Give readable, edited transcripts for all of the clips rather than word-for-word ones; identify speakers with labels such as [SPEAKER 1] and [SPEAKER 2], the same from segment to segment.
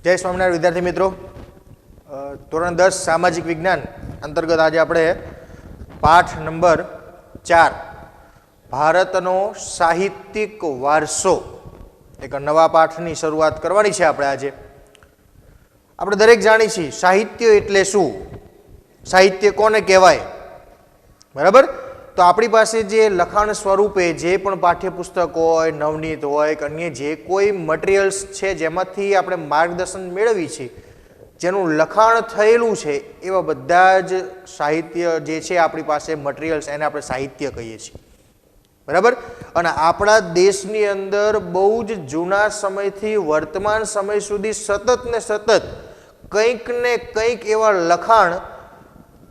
[SPEAKER 1] જય સ્વામિનારાયણ વિદ્યાર્થી મિત્રો, ધોરણ 10 સામાજિક વિજ્ઞાન અંતર્ગત આજે આપણે પાઠ નંબર 4 ભારતનો સાહિત્યિક વારસો એક નવા પાઠની શરૂઆત કરવાની છે. આપણે દરેક જાણીએ છીએ સાહિત્ય એટલે શું, સાહિત્ય કોને કહેવાય, બરાબર? તો આપણી પાસે જે લખાણ સ્વરૂપે જે પણ પાઠ્યપુસ્તક હોય, નવનીત હોય કે અન્ય જે કોઈ મટીરિયલ્સ છે જેમાંથી આપણે માર્ગદર્શન મેળવી છે, જેનું લખાણ થયેલું છે, એવા બધા જ સાહિત્ય જે છે આપણી પાસે મટીરિયલ્સ, એને આપણે સાહિત્ય કહીએ છીએ, બરાબર? અને આપણા દેશની અંદર બહુ જ જૂના સમયથી વર્તમાન સમય સુધી સતત ને સતત કંઈક ને કંઈક એવા લખાણ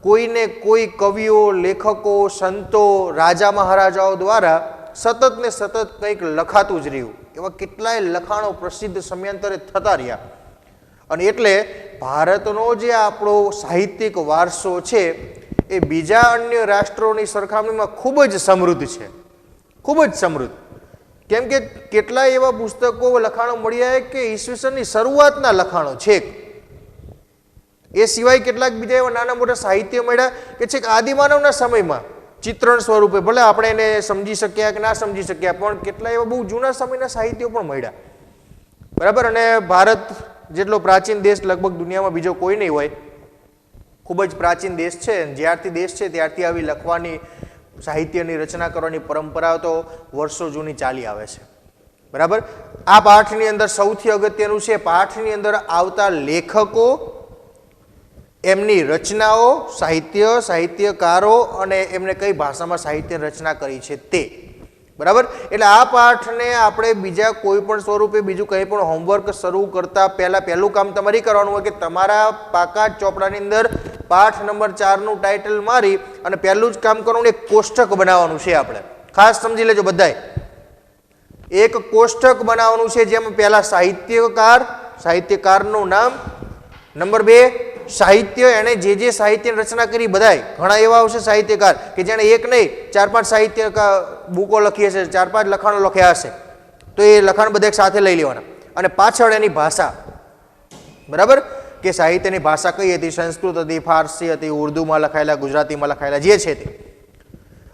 [SPEAKER 1] કોઈને કોઈ કવિઓ, લેખકો, સંતો, રાજા મહારાજાઓ દ્વારા સતત ને સતત કંઈક લખાતું જ રહ્યું. એવા કેટલાય લખાણો પ્રસિદ્ધ સમયાંતરે થતા રહ્યા. અને એટલે ભારતનો જે આપણો સાહિત્યિક વારસો છે એ બીજા અન્ય રાષ્ટ્રોની સરખામણીમાં ખૂબ જ સમૃદ્ધ છે, ખૂબ જ સમૃદ્ધ. કેમ કે કેટલાય એવા પુસ્તકો, લખાણો મળ્યા કે ઈસવીસનની શરૂઆતના લખાણો છે. એ સિવાય કેટલાક બીજા એવા નાના મોટા સાહિત્ય મળ્યા કે છેક આદિમાનવના સમયમાં ચિત્રણ સ્વરૂપે, ભલે આપણે એને સમજી શક્યા કે ના સમજી શક્યા, પણ કેટલા એવા બહુ જૂના સમયના સાહિત્યો પણ મળ્યા, બરાબર? અને ભારત જેટલો પ્રાચીન દેશ લગભગ દુનિયામાં બીજો કોઈ નહીં હોય, ખૂબ જ પ્રાચીન દેશ છે. જ્યારથી દેશ છે ત્યારથી આવી લખવાની, સાહિત્યની રચના કરવાની પરંપરા તો વર્ષો જૂની ચાલી આવે છે, બરાબર? આ પાઠની અંદર સૌથી અગત્યનું છે, પાઠની અંદર આવતા લેખકો, એમની રચનાઓ, સાહિત્ય, સાહિત્યકારો અને એમને કઈ ભાષામાં સાહિત્ય રચના કરી છે તે, બરાબર? એટલે આ પાઠને આપણે બીજા કોઈ પણ સ્વરૂપે બીજું કંઈ પણ હોમવર્ક શરૂ કરતા પહેલું કામ તમારે કરવાનું હોય કે તમારા પાકા ચોપડાની અંદર પાઠ નંબર 4 નું ટાઇટલ મારી અને પહેલું જ કામ કરવાનું એક કોષ્ટક બનાવવાનું છે. આપણે ખાસ સમજી લેજો બધાય, એક કોષ્ટક બનાવવાનું છે જેમાં પહેલા સાહિત્યકારનું નામ, નંબર 2 સાહિત્ય, એને જે સાહિત્યની રચના કરી, બધાય ઘણા એવા આવશે સાહિત્યકાર કે જેણે એક નહીં 4-5 સાહિત્ય બુકો લખી હશે, 4-5 લખાણો લખ્યા હશે, તો એ લખાણ બધા સાથે લઈ લેવાના. અને પાછળ એની ભાષા, બરાબર? કે સાહિત્યની ભાષા કઈ હતી, સંસ્કૃત હતી, ફારસી હતી, ઉર્દુમાં લખાયેલા, ગુજરાતીમાં લખાયેલા જે છે તે.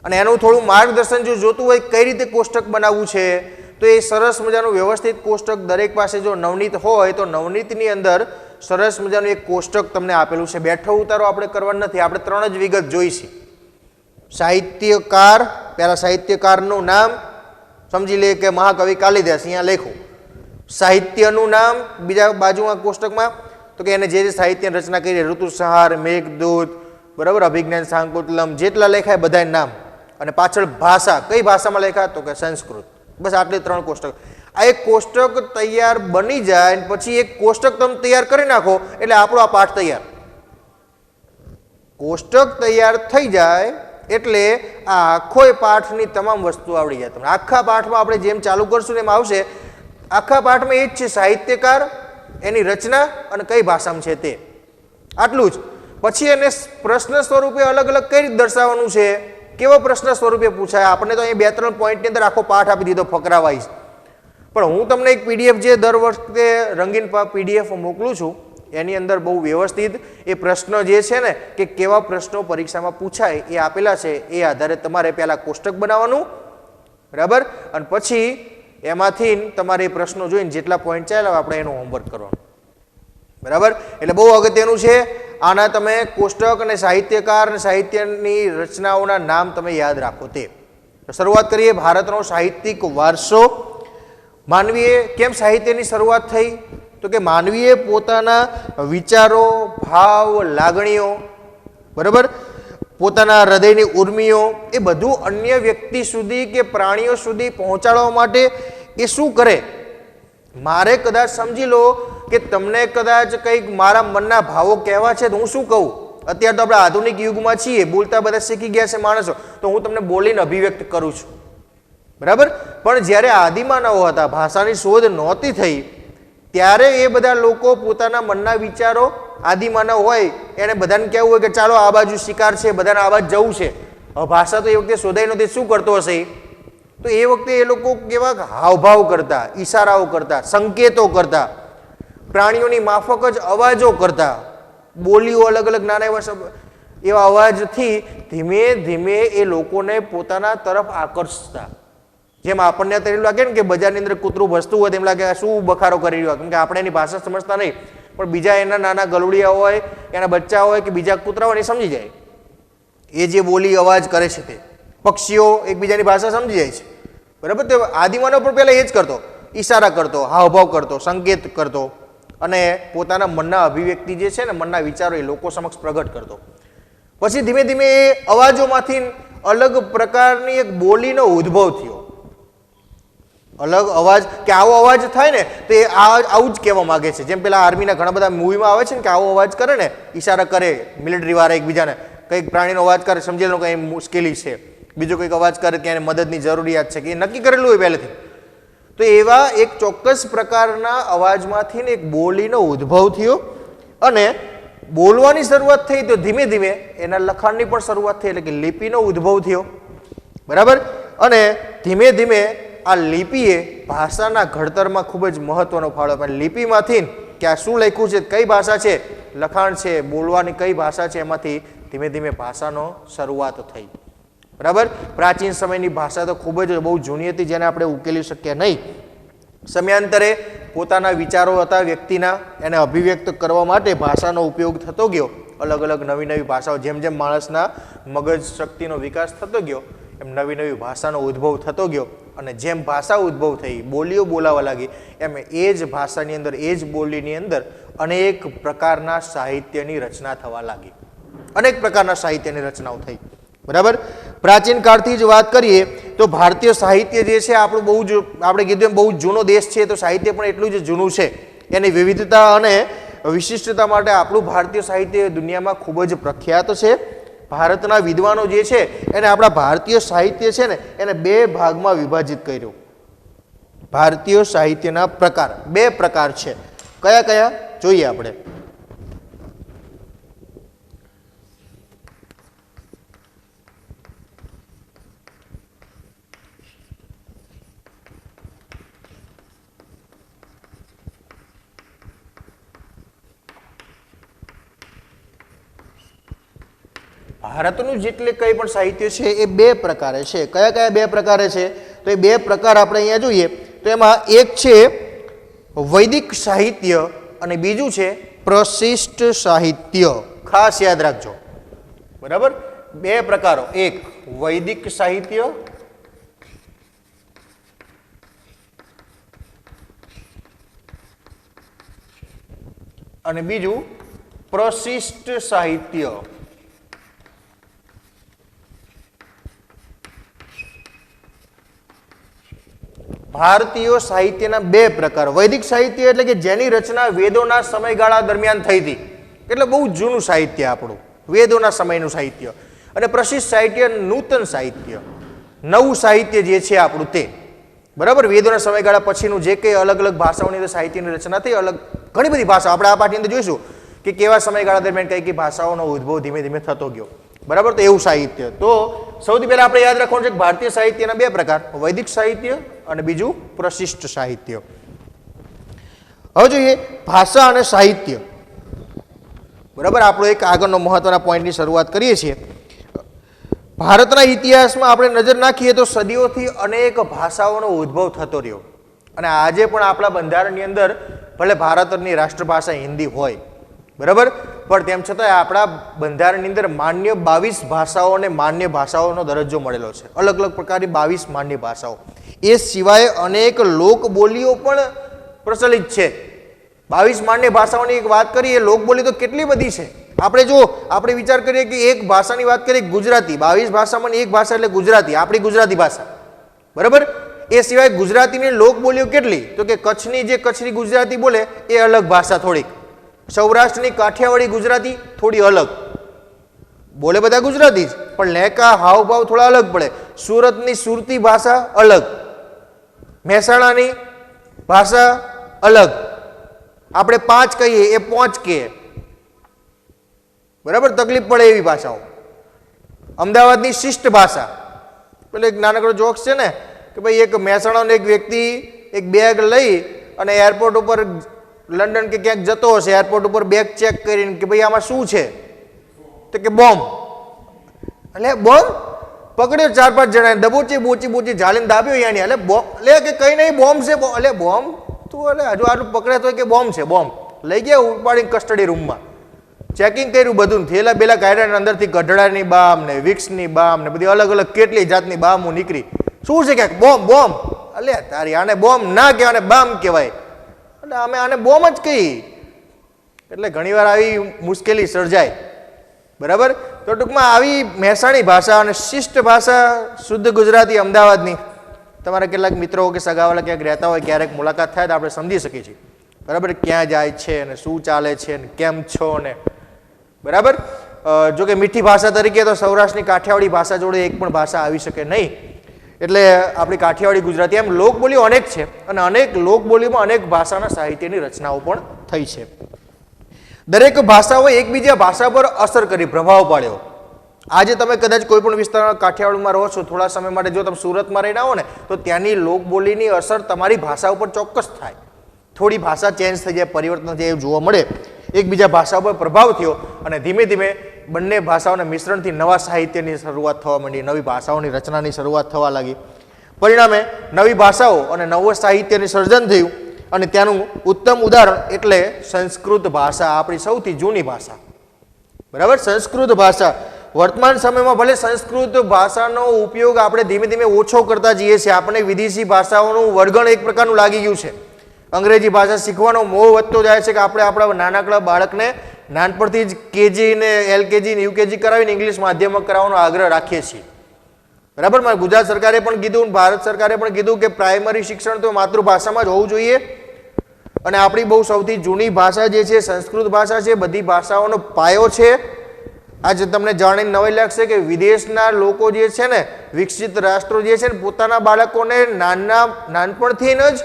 [SPEAKER 1] અને એનું થોડું માર્ગદર્શન જો જોતું હોય કઈ રીતે કોષ્ટક બનાવવું છે, તો એ સરસ મજાનું વ્યવસ્થિત કોષ્ટક દરેક પાસે જો નવનીત હોય તો નવનીતની અંદર સરસ મજાનું એક કોષ્ટક તમને આપેલું છે. બેઠો ઉતારો આપણે કરવાનો નથી, આપણે 3 જ વિગત જોઈશી. સાહિત્યકાર, પહેલા સાહિત્યકારનું નામ સમજી લે કે મહાકવિ કાલિદાસ, અહીંયા લખો. સાહિત્યનું નામ બીજા બાજુમાં કોષ્ટકમાં તો કે એને જે સાહિત્યની રચના કરી, ઋતુસંહાર, મેઘદૂત, બરાબર, અભિજ્ઞાન શાકુંતલમ, જેટલા લેખાય બધાય નામ. અને પાછળ ભાષા, કઈ ભાષામાં લેખા તો કે સંસ્કૃત. બસ આટલી 3 કોષ્ટક. આ એક કોષ્ટક તૈયાર બની જાય પછી એક કોષ્ટક તમે તૈયાર કરી નાખો એટલે આપણો આ પાઠ તૈયાર. કોષ્ટક તૈયાર થઈ જાય એટલે આ આખો પાઠની તમામ વસ્તુ આવડી જાય તમને. આખા પાઠમાં આપણે જેમ ચાલુ કરશું એમ આવશે. આખા પાઠમાં એ જ છે, સાહિત્યકાર, એની રચના અને કઈ ભાષામાં છે તે, આટલું જ. પછી એને પ્રશ્ન સ્વરૂપે અલગ અલગ કઈ રીતે દર્શાવવાનું છે, કેવો પ્રશ્ન સ્વરૂપે પૂછાય. આપણે તો અહીં 2-3 પોઈન્ટની અંદર આખો પાઠ આપી દીધો ફકરા વાઇઝ. પણ હું તમને એક પીડીએફ જે દર વખતે રંગીન પીડીએફ મોકલું છું, એની અંદર બહુ વ્યવસ્થિત એ પ્રશ્ન જે છે ને કે કેવા પ્રશ્નો પરીક્ષામાં પૂછાય એ આપેલા છે. એ આધારે તમારે પહેલાં કોષ્ટક બનાવવાનું, બરાબર? અને પછી એમાંથી તમારે એ પ્રશ્નો જોઈને જેટલા પોઈન્ટ ચાલ્યા આપણે એનું હોમવર્ક કરવાનું, બરાબર? એટલે બહુ અગત્યનું છે. આના તમે કોષ્ટક અને સાહિત્યકાર અને સાહિત્યની રચનાઓના નામ તમે યાદ રાખો તે. શરૂઆત કરીએ. ભારતનો સાહિત્યિક વારસો. માનવીએ કેમ સાહિત્યની શરૂઆત થઈ? તો કે માનવીએ પોતાના વિચારો, ભાવ, લાગણીઓ, બરાબર, પોતાના હૃદયની ઉર્મિઓ, એ બધું અન્ય વ્યક્તિ સુધી કે પ્રાણીઓ સુધી પહોંચાડવા માટે એ શું કરે? મારે કદાચ સમજી લો કે તમને કદાચ કંઈક મારા મનના ભાવો કહેવા છે તો હું શું કહું? અત્યારે તો આપણે આધુનિક યુગમાં છીએ, બોલતા બધા શીખી ગયા છે માણસો, તો હું તમને બોલીને અભિવ્યક્ત કરું છું, બરાબર? પણ જ્યારે આદિમાનવો હતા, ભાષાની શોધ નહોતી થઈ, ત્યારે એ બધા લોકો પોતાના મનના વિચારો, આદિમાનવ હોય એને બધાને કહેવું હોય કે ચાલો આ બાજુ શિકાર છે, બધાને આ બાજુ જવું છે. હવે ભાષા તો એ વખતે શોધાઈ નહોતી, શું કરતો હશે? તો એ વખતે એ લોકો કેવા હાવભાવ કરતા, ઈશારાઓ કરતા, સંકેતો કરતા, પ્રાણીઓની માફક જ અવાજો કરતા, બોલીઓ અલગ અલગ નાના એવા અવાજથી ધીમે ધીમે એ લોકોને પોતાના તરફ આકર્ષતા. જેમ આપણને અત્યારે એવું લાગે ને કે બજારની અંદર કૂતરું ભસતું હોય તેમ લાગે શું બખારો કરી રહ્યો, કેમ કે આપણે એની ભાષા સમજતા નહીં, પણ બીજા એના નાના ગલુડિયા હોય, એના બચ્ચા હોય કે બીજા કૂતરા હોય એ સમજી જાય એ જે બોલી અવાજ કરે છે તે. પક્ષીઓ એકબીજાની ભાષા સમજી જાય છે, બરાબર. તો આદિમાનવ પણ પહેલા એ જ કરતો, ઈશારા કરતો, હાવભાવ કરતો, સંકેત કરતો અને પોતાના મનના અભિવ્યક્તિ જે છે ને, મનના વિચારો એ લોકો સમક્ષ પ્રગટ કરતો. પછી ધીમે ધીમે એ અવાજોમાંથી અલગ પ્રકારની એક બોલીનો ઉદ્ભવ થયો. અલગ અવાજ કે આવો અવાજ થાય ને તો એ આવું જ કહેવા માંગે છે. જેમ પેલા આર્મીના ઘણા બધા મૂવીમાં આવે છે ને કે આવો અવાજ કરે ને, ઈશારા કરે મિલિટરી વાળા એકબીજાને, કંઈક પ્રાણીનો અવાજ કરે સમજી લો કંઈ મુશ્કેલી છે, બીજો કંઈક અવાજ કરે કે એને મદદની જરૂરિયાત છે, કે એ નક્કી કરેલું હોય પહેલેથી. તો એવા એક ચોક્કસ પ્રકારના અવાજમાંથી એક બોલીનો ઉદ્ભવ થયો અને બોલવાની શરૂઆત થઈ તો ધીમે ધીમે એના લખાણની પણ શરૂઆત થઈ, એટલે કે લિપિનો ઉદ્ભવ થયો, બરાબર. અને ધીમે ધીમે આ લિપિએ ભાષાના ઘડતરમાં ખૂબ જ મહત્વનો ફાળો આપ્યો. લિપિમાંથી કે આ શું લખ્યું છે, કઈ ભાષા છે, લખાણ છે, બોલવાની કઈ ભાષા છે, એમાંથી ધીમે ધીમે ભાષાનો શરૂઆત થઈ, બરાબર. પ્રાચીન સમયની ભાષા તો ખૂબ જ બહુ જૂની હતી, જેને આપણે ઉકેલી શક્યા નહીં. સમયાંતરે પોતાના વિચારો હતા વ્યક્તિના, એને અભિવ્યક્ત કરવા માટે ભાષાનો ઉપયોગ થતો ગયો. અલગ અલગ નવી નવી ભાષાઓ, જેમ જેમ માણસના મગજ શક્તિનો વિકાસ થતો ગયો એમ નવી નવી ભાષાનો ઉદ્ભવ થતો ગયો. અને જેમ ભાષા ઉદ્ભવ થઈ, બોલીઓ બોલાવા લાગી, એમ એ જ ભાષાની અંદર, એ જ બોલીની અંદર અનેક પ્રકારના સાહિત્યની રચના થવા લાગી. અનેક પ્રકારના સાહિત્યની રચનાઓ થઈ, બરાબર. પ્રાચીન કાળથી જ વાત કરીએ તો ભારતીય સાહિત્ય જે છે આપણું બહુ જ, આપણે કીધું એમ બહુ જૂનો દેશ છે, તો સાહિત્ય પણ એટલું જ જૂનું છે. એની વિવિધતા અને વિશિષ્ટતા માટે આપણું ભારતીય સાહિત્ય દુનિયામાં ખૂબ જ પ્રખ્યાત છે. ભારતના વિદ્વાનો જે છે એને આપણા ભારતીય સાહિત્ય છે ને એને બે ભાગમાં વિભાજિત કર્યું. ભારતીય સાહિત્યના પ્રકાર બે પ્રકાર છે. કયા કયા જોઈએ આપણે. ભારતનું જેટલે કંઈ પણ સાહિત્ય છે એ બે પ્રકારે છે. કયા કયા બે પ્રકારે છે તો એ બે પ્રકાર આપણે અહીંયા જોઈએ તો એમાં એક છે વૈદિક સાહિત્ય અને બીજું છે પ્રશિષ્ટ સાહિત્ય. ખાસ યાદ રાખજો, બરાબર. બે પ્રકારો, એક વૈદિક સાહિત્ય અને બીજું પ્રશિષ્ટ સાહિત્ય. ભારતીય સાહિત્યના બે પ્રકાર. વૈદિક સાહિત્ય એટલે કે જેની રચના વેદોના સમયગાળા દરમિયાન થઈ હતી, એટલે બહુ જૂનું સાહિત્ય આપણું, વેદોના સમયનું સાહિત્ય. અને પ્રશિષ્ટ સાહિત્ય નૂતન સાહિત્ય, નવું સાહિત્ય જે છે આપણું તે, બરાબર. વેદોના સમયગાળા પછીનું જે કંઈ અલગ અલગ ભાષાઓની અંદર સાહિત્યની રચના થઈ, અલગ ઘણી બધી ભાષાઓ આપણે આ પાઠની અંદર જોઈશું કે કેવા સમયગાળા દરમિયાન કઈ કઈ ભાષાઓનો ઉદ્ભવ ધીમે ધીમે થતો ગયો, બરાબર. તો એવું સાહિત્ય. તો સૌથી પહેલા આપણે યાદ રાખવાનું છે કે ભારતીય સાહિત્યના બે પ્રકાર, વૈદિક સાહિત્ય અને બીજું પ્રશિષ્ટ સાહિત્ય. હવે જોઈએ ભાષા અને સાહિત્ય, બરાબર. આપણો એક આગળનો મહત્વના પોઈન્ટની શરૂઆત કરીએ છીએ. ભારતના ઇતિહાસમાં આપણે નજર નાખીએ તો સદીઓથી અનેક ભાષાઓનો ઉદ્ભવ થતો રહ્યો અને આજે પણ આપણા બંધારણની અંદર ભલે ભારતની રાષ્ટ્રભાષા હિન્દી હોય, બરાબર, પણ તેમ છતાં આપણા બંધારણની અંદર માન્ય 22 ભાષાઓને માન્ય ભાષાઓનો દરજ્જો મળેલો છે. અલગ અલગ પ્રકારની 22 માન્ય ભાષાઓ. એ સિવાય અનેક લોક બોલીઓ પણ પ્રચલિત છે. 22 માન્ય ભાષાઓની એક વાત કરીએ, લોકબોલી તો કેટલી બધી છે. આપણે જો આપણે વિચાર કરીએ કે એક ભાષાની વાત કરીએ ગુજરાતી, 22 ભાષામાં એક ભાષા એટલે ગુજરાતી, આપણી ગુજરાતી ભાષા, બરાબર. એ સિવાય ગુજરાતીની લોકબોલીઓ કેટલી, તો કે કચ્છની જે કચ્છની ગુજરાતી બોલે એ અલગ ભાષા થોડીક, સૌરાષ્ટ્રની કાઠિયાવાડી ગુજરાતી થોડી અલગ, બોલે બધા ગુજરાતી જ પણ લેકા હાવભાવ થોડા અલગ પડે. સુરતની સુરતી ભાષા અલગ, મહેસાણાની ભાષા અલગ, આપણે 5 કહીએ એ 5 કહે, બરાબર, તકલીફ પડે એવી ભાષાઓ. અમદાવાદની શિષ્ટ ભાષા, પેલો એક નાનકડો જોક્સ છે ને કે ભાઈ એક મહેસાણાનો એક વ્યક્તિ એક બેગ લઈ અને એરપોર્ટ ઉપર લંડન કે ક્યાંક જતો હશે, એરપોર્ટ ઉપર બેગ ચેક કરીને કે ભાઈ આમાં શું છે, તો કે બોમ્બ. એટલે બોમ્બ પકડ્યો 4-5 જણા, દબોચી બોચી ઝાલીને દાબ્યો અહીંયા. એટલે બોમ્બ, એટલે કે કઈ નહીં બોમ્બ છે. એટલે બોમ્બ તું એટલે હજુ આટલું પકડે તો કે બોમ્બ છે. બોમ્બ લઈ ગયા ઉપાડીને કસ્ટડી રૂમમાં, ચેકિંગ કર્યું બધું, થેલા બેલા કાઢ્યા, અંદરથી ગઢડાની બામ ને વિક્સની બામ ને બધી અલગ અલગ કેટલી જાતની બામો નીકળી. શું છે કે બોમ્બ બોમ્બ? એટલે તારી આને બોમ્બ ના કહેવાય, આને બામ કહેવાય. એટલે અમે આને બોમ્બ જ કહી. એટલે ઘણીવાર આવી મુશ્કેલી સર્જાય. બરાબર. તો ટૂંકમાં આવી મહેસાણી ભાષા અને શિષ્ટ ભાષા શુદ્ધ ગુજરાતી અમદાવાદની તમારા કેટલાક મિત્રો કે સગાવાલા ક્યાંક રહેતા હોય, ક્યારેક મુલાકાત થાય તો આપણે સમજી શકીએ છીએ. બરાબર, ક્યાં જાય છે ને શું ચાલે છે ને કેમ છો ને. બરાબર. જો કે મીઠી ભાષા તરીકે તો સૌરાષ્ટ્રની કાઠિયાવાડી ભાષા જોડે એક પણ ભાષા આવી શકે નહીં. એટલે આપણી કાઠિયાવાડી ગુજરાતી એમ લોકબોલીઓ અનેક છે અને અનેક લોકબોલીમાં અનેક ભાષાના સાહિત્યની રચનાઓ પણ થઈ છે. દરેક ભાષાઓ એકબીજા ભાષા પર અસર કરી, પ્રભાવ પાડ્યો. આજે તમે કદાચ કોઈ પણ વિસ્તારમાં કાઠિયાવાડમાં રહો છો, થોડા સમય માટે જો તમે સુરતમાં રહીને આવો ને તો ત્યાંની લોકબોલીની અસર તમારી ભાષા ઉપર ચોક્કસ થાય. થોડી ભાષા ચેન્જ થઈ જાય, પરિવર્તન થાય એવું જોવા મળે. એકબીજા ભાષા ઉપર પ્રભાવ થયો અને ધીમે ધીમે બંને ભાષાઓના મિશ્રણથી નવા સાહિત્યની શરૂઆત થવા માંડી, નવી ભાષાઓની રચનાની શરૂઆત થવા લાગી. પરિણામે નવી ભાષાઓ અને નવું સાહિત્યની સર્જન થયું અને ત્યાંનું ઉત્તમ ઉદાહરણ એટલે સંસ્કૃત ભાષા, આપણી સૌથી જૂની ભાષા. બરાબર. સંસ્કૃત ભાષા વર્તમાન સમયમાં ભલે સંસ્કૃત ભાષાનો ઉપયોગ આપણે ધીમે ધીમે ઓછો કરતા જઈએ છીએ. આપણે વિદેશી ભાષાઓનું વર્ગણ એક પ્રકારનું લાગી ગયું છે. અંગ્રેજી ભાષા શીખવાનો મોહ વધતો જાય છે કે આપણે આપણા નાનકડા બાળકને નાનપણથી જ કેજી ને એલકેજી ને યુકેજી કરાવીને ઇંગ્લિશ માધ્યમમાં કરાવવાનો આગ્રહ રાખીએ છીએ. બરાબર. ગુજરાત સરકારે પણ કીધું, ભારત સરકારે પણ કીધું કે પ્રાઇમરી શિક્ષણ તો માતૃભાષામાં જ હોવું જોઈએ. અને આપણી બહુ સૌથી જૂની ભાષા જે છે સંસ્કૃત ભાષા છે, બધી ભાષાઓનો પાયો છે. આજે તમને જાણીને નવાઈ લાગશે કે વિદેશના લોકો જે છે ને, વિકસિત રાષ્ટ્રો જે છે ને, પોતાના બાળકોને નાનપણથી જ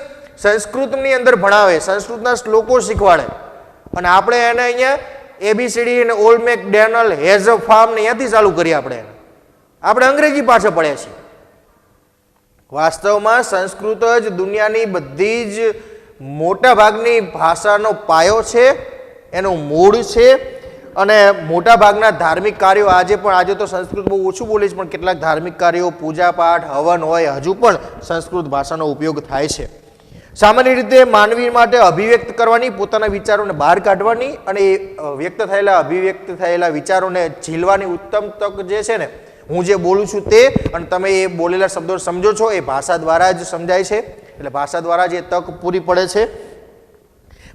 [SPEAKER 1] સંસ્કૃતની અંદર ભણાવે, સંસ્કૃતના શ્લોકો શીખવાડે. અને આપણે એને અહીંયા એબીસીડી અને old McDonald, has a farm ને અહીંયાથી ચાલુ કરીએ. આપણે અંગ્રેજી પાછળ પડ્યા છીએ. વાસ્તવમાં સંસ્કૃત જ દુનિયાની બધી જ મોટા ભાગની ભાષાનો પાયો છે, એનું મૂળ છે. અને મોટા ભાગના ધાર્મિક કાર્યો આજે તો સંસ્કૃત બહુ ઓછું બોલીશ, પણ કેટલાક ધાર્મિક કાર્યો, પૂજા પાઠ, હવન હોય, હજુ પણ સંસ્કૃત ભાષાનો ઉપયોગ થાય છે. સામાન્ય રીતે માનવી માટે અભિવ્યક્ત કરવાની, પોતાના વિચારોને બહાર કાઢવાની અને અભિવ્યક્ત થયેલા વિચારોને ઝીલવાની ઉત્તમ તક જે છે ને, હું જે બોલું છું તે અને તમે એ બોલેલા શબ્દો સમજો છો, એ ભાષા દ્વારા જ સમજાય છે. એટલે ભાષા દ્વારા જ એ તક પૂરી પડે છે.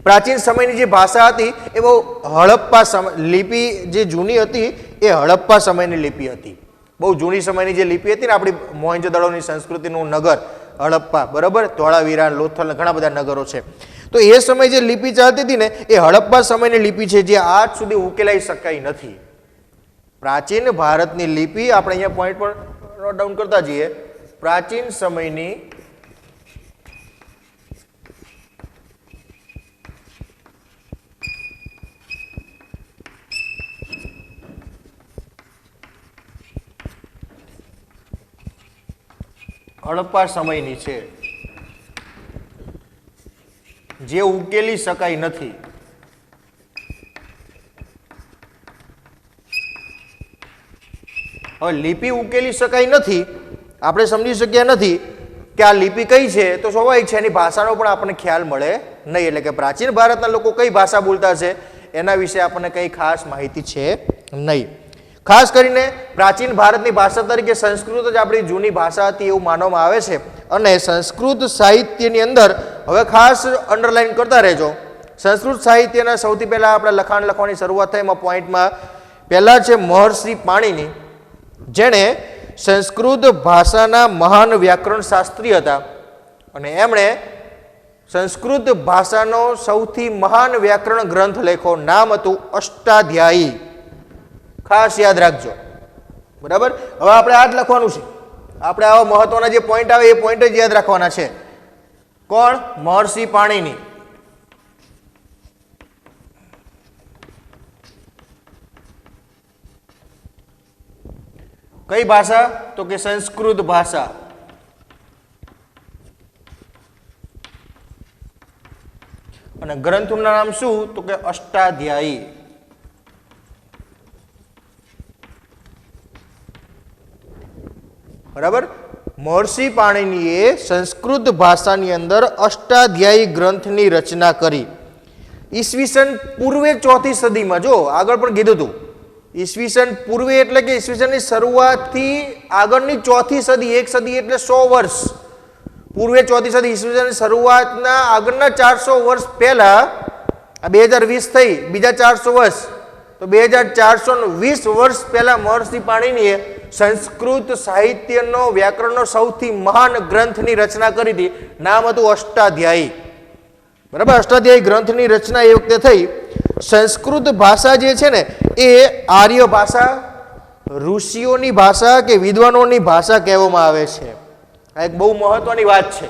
[SPEAKER 1] પ્રાચીન સમયની જે ભાષા હતી એ બહુ હડપ્પા લિપિ જે જૂની હતી એ હડપ્પા સમયની લિપિ હતી. બહુ જૂની સમયની જે લિપિ હતી ને, આપણી મોહેંજો-દડોની સંસ્કૃતિનું નગર હડપ્પા. બરાબર. ધોળાવીરા, લોથલ, ઘણા બધા નગરો છે. તો એ સમયે જે લિપિ ચાલતી હતી ને, એ હડપ્પા સમયની લિપિ છે, જે આજ સુધી ઉકેલાઈ શકાય નથી. પ્રાચીન ભારતની લિપિ આપણે અહીંયા પોઈન્ટ પર નોટ ડાઉન કરતા જઈએ. પ્રાચીન સમયની હડપ્પા સમયની છે, જે ઉકેલી શકાય નથી. હવે લિપિ ઉકેલી શકાય નથી, આપણે સમજી શક્યા નથી કે આ લિપિ કઈ છે, તો સ્વાભાવિક છે એની ભાષાનો પણ આપણને ખ્યાલ મળે નહીં. એટલે કે પ્રાચીન ભારતના લોકો કઈ ભાષા બોલતા છે એના વિશે આપણને કંઈ ખાસ માહિતી છે નહીં. ખાસ કરીને પ્રાચીન ભારતની ભાષા તરીકે સંસ્કૃત જ આપણી જૂની ભાષા હતી એવું માનવામાં આવે છે. અને સંસ્કૃત સાહિત્યની અંદર હવે ખાસ અંડરલાઈન કરતા રહેજો. સંસ્કૃત સાહિત્યના સૌથી પહેલા આપણે લખાણ લખવાની શરૂઆત થઈ. એમાં પોઈન્ટમાં પહેલા છે મહર્ષિ પાણિની, જેણે સંસ્કૃત ભાષાના મહાન વ્યાકરણ શાસ્ત્રી હતા અને એમણે સંસ્કૃત ભાષાનો સૌથી મહાન વ્યાકરણ ગ્રંથ લખ્યો. નામ હતું અષ્ટાધ્યાયી. ખાસ યાદ રાખજો. બરાબર. હવે આપણે આ જ લખવાનું છે. આપણે આવા મહત્વના જે પોઈન્ટ આવે એ પોઈન્ટ જ યાદ રાખવાના છે. કોણ? મહર્ષિ પાણિની. કઈ ભાષા? તો કે સંસ્કૃત ભાષા. અને ગ્રંથનું નામ શું? તો કે અષ્ટાધ્યાયી. બરાબર. મહર્ષિ પાણિનીએ સંસ્કૃત ભાષાની અંદર અષ્ટાધ્યાયી ગ્રંથની રચના કરી. ઈસવીસન પૂર્વે 4થી સદીમાં, જો આગળ પણ કીધું હતું, ઈસવીસન પૂર્વે એટલે કે ઈસવીસનની શરૂઆતથી આગળની 4થી સદી, એક સદી એટલે 100 વર્ષ પૂર્વે, 4થી સદી ઈસવીસનની શરૂઆતના આગળના 400 વર્ષ પહેલા, આ 2020 થઈ, બીજા 400 વર્ષ, તો 2420 વર્ષ પહેલા મહર્ષિ પાણિનીએ સંસ્કૃત સાહિત્યનો વ્યાકરણનો સૌથી મહાન ગ્રંથની રચના કરી હતી. નામ હતું અષ્ટાધ્યાયી. બરાબર. અષ્ટાધ્યાયી ગ્રંથની રચના એ વખતે થઈ. સંસ્કૃત ભાષા જે છે ને એ આર્ય ભાષા, ઋષિઓની ભાષા કે વિદ્વાનોની ભાષા કહેવામાં આવે છે. આ એક બહુ મહત્વની વાત છે.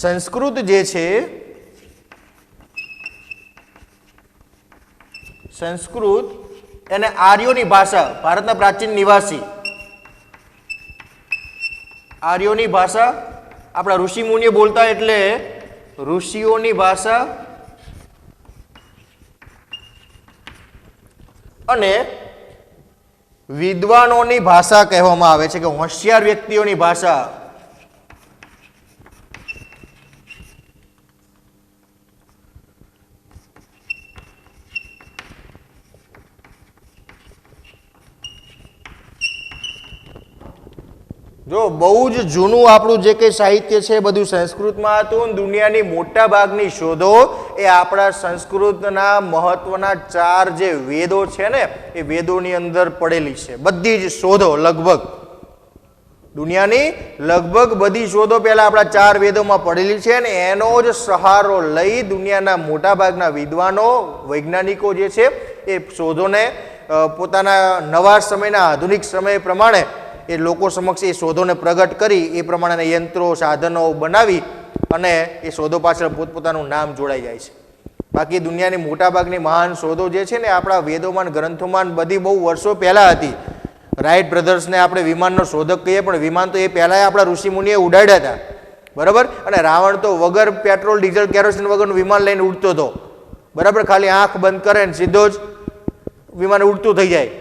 [SPEAKER 1] સંસ્કૃત જે છે, સંસ્કૃત એને આર્યોની ભાષા, ભારતના પ્રાચીન નિવાસી આર્યોની ભાષા, આપણા ઋષિ મુનિઓ બોલતા એટલે ઋષિઓની ભાષા અને વિદ્વાનોની ભાષા કહેવામાં આવે છે, કે હોશિયાર વ્યક્તિઓની ભાષા. જો બહુ જ જૂનું આપણું જે કંઈ સાહિત્ય છે એ બધું સંસ્કૃતમાં હતું. દુનિયાની મોટા ભાગની શોધો એ આપણા સંસ્કૃતના મહત્વના 4 જે વેદો છે ને એ વેદોની અંદર પડેલી છે. બધી જ શોધો લગભગ દુનિયાની લગભગ બધી શોધો પહેલા આપણા 4 વેદોમાં પડેલી છે, અને એનો જ સહારો લઈ દુનિયાના મોટા ભાગના વિદ્વાનો, વૈજ્ઞાનિકો જે છે એ શોધોને પોતાના નવા સમયના આધુનિક સમય પ્રમાણે એ લોકો સમક્ષ એ શોધોને પ્રગટ કરી, એ પ્રમાણેના યંત્રો, સાધનો બનાવી અને એ શોધો પાછળ પોતપોતાનું નામ જોડાઈ જાય છે. બાકી દુનિયાની મોટાભાગની મહાન શોધો જે છે ને આપણા વેદોમાં, ગ્રંથોમાં બધી બહુ વર્ષો પહેલાં હતી. રાઇટ બ્રધર્સને આપણે વિમાનનો શોધક કહીએ, પણ વિમાન તો એ પહેલાં આપણા ઋષિમુનિએ ઉડાડ્યા હતા. બરાબર. અને રાવણ તો વગર પેટ્રોલ, ડીઝલ, કેરોસીન વગરનું વિમાન લઈને ઉડતો હતો. બરાબર. ખાલી આંખ બંધ કરે ને સીધો જ વિમાન ઉડતું થઈ જાય.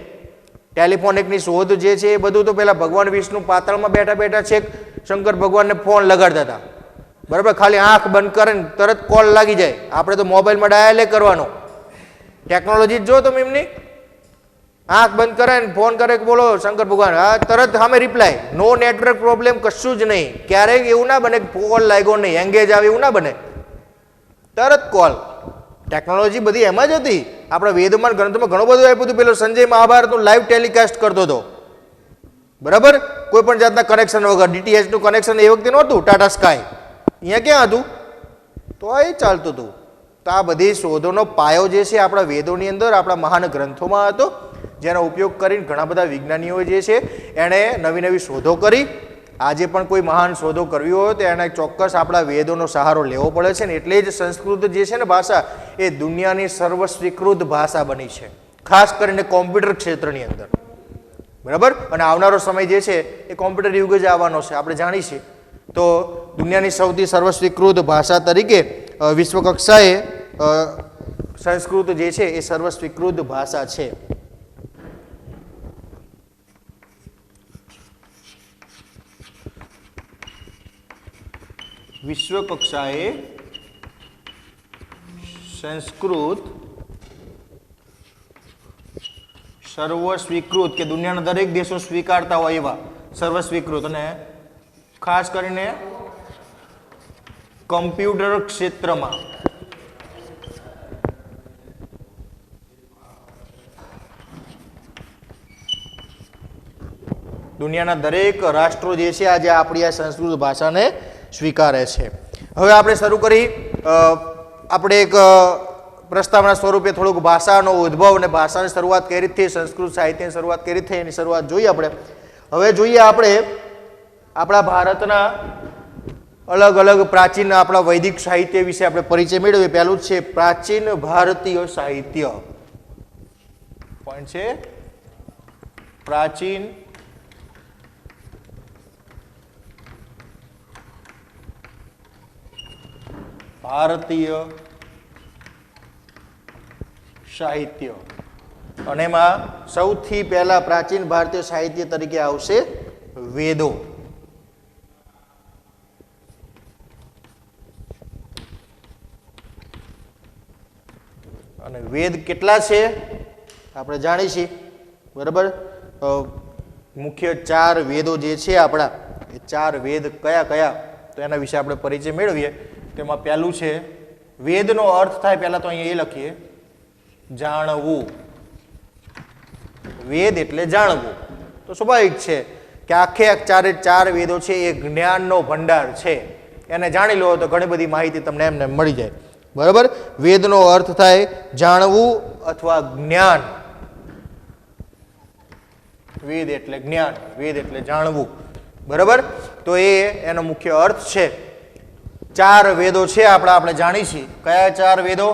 [SPEAKER 1] ટેલિફોનિકની શોધ જે છે એ બધું તો પહેલાં ભગવાન વિષ્ણુ પાતાળમાં બેઠા બેઠા છેક શંકર ભગવાનને ફોન લગાડતા હતા. બરાબર. ખાલી આંખ બંધ કરે ને તરત કોલ લાગી જાય. આપણે તો મોબાઈલમાં ડાયલે કરવાનો. ટેકનોલોજી જો તમે એમની આંખ બંધ કરે ને ફોન કરે કે બોલો શંકર ભગવાન, હા તરત સામે રિપ્લાય. નો નેટવર્ક પ્રોબ્લેમ, કશું જ નહીં. ક્યારેક એવું ના બને કે કોલ લાગ્યો નહીં, એંગેજ આવે, એવું ના બને. તરત કોલ. ટેકનોલોજી બધી એમાં જ હતી. આપણા વેદોમાં, ગ્રંથોમાં ઘણું બધું આપ્યું હતું. પેલો સંજય મહાભારતનું લાઈવ ટેલિકાસ્ટ કરતો હતો. બરાબર. કોઈ પણ જાતના કનેક્શન વગર. ડીટીએચનું કનેક્શન એ વખતે નહોતું, ટાટા સ્કાય. અહીંયા ક્યાં હતું? તો એ ચાલતું હતું. તો આ બધી શોધોનો પાયો જે છે આપણા વેદોની અંદર, આપણા મહાન ગ્રંથોમાં હતો, જેનો ઉપયોગ કરીને ઘણા બધા વિજ્ઞાનીઓ જે છે એણે નવી નવી શોધો કરી. આજે પણ કોઈ મહાન શોધો કરવી હોય તો એને ચોક્કસ આપણા વેદોનો સહારો લેવો પડે છે ને. એટલે જ સંસ્કૃત જે છે ને ભાષા એ દુનિયાની સર્વસ્વીકૃત ભાષા બની છે, ખાસ કરીને કોમ્પ્યુટર ક્ષેત્રની અંદર. બરાબર. અને આવનારો સમય જે છે એ કોમ્પ્યુટર યુગ જ આવવાનો છે, આપણે જાણીએ છીએ. તો દુનિયાની સૌથી સર્વસ્વીકૃત ભાષા તરીકે વિશ્વકક્ષાએ સંસ્કૃત જે છે એ સર્વસ્વીકૃત ભાષા છે. વિશ્વ કક્ષાએ સંસ્કૃત સર્વ સ્વીકૃત, કે દુનિયાના દરેક દેશો સ્વીકારતા હોય એવા સર્વસ્વીકૃત, અને ખાસ કરીને કમ્પ્યુટર ક્ષેત્રમાં દુનિયાના દરેક રાષ્ટ્રો જે છે આજે આપણી આ સંસ્કૃત ભાષાને સ્વીકારે છે. હવે આપણે શરૂ કરી, આપણે એક પ્રસ્તાવના સ્વરૂપે થોડુંક ભાષાનો ઉદ્ભવ અને ભાષાની શરૂઆત કઈ રીતે થઈ, સંસ્કૃત સાહિત્યની શરૂઆત કઈ રીતે થઈ એની શરૂઆત જોઈએ આપણે. હવે જોઈએ આપણે આપણા ભારતના અલગ અલગ પ્રાચીન આપણા વૈદિક સાહિત્ય વિશે આપણે પરિચય મેળવીએ. પહેલું જ છે પ્રાચીન ભારતીય સાહિત્ય. પોઈન્ટ છે પ્રાચીન ભારતીય સાહિત્ય, અને એમાં સૌથી પહેલા પ્રાચીન ભારતીય સાહિત્ય તરીકે આવશે વેદો. અને વેદ કેટલા છે આપણે જાણીશું, બરાબર. મુખ્ય 4 વેદો જે છે આપણા, એ 4 વેદ કયા કયા, તો એના વિશે આપણે પરિચય મેળવીએ. તેમાં પહેલું છે, વેદનો અર્થ થાય પહેલા તો અહીંયા એ લખીએ, જાણવું. વેદ એટલે જાણવું. તો સ્વાભાવિક છે કે આખે 4 વેદો છે એ જ્ઞાનનો ભંડાર છે. એને જાણી લો તો ઘણી બધી માહિતી તમને એમને મળી જાય, બરાબર. વેદનો અર્થ થાય જાણવું અથવા જ્ઞાન. વેદ એટલે જ્ઞાન, વેદ એટલે જાણવું, બરાબર. તો એનો મુખ્ય અર્થ છે. 4 વેદો છે આપણે જાણીશું. કયા 4 વેદો?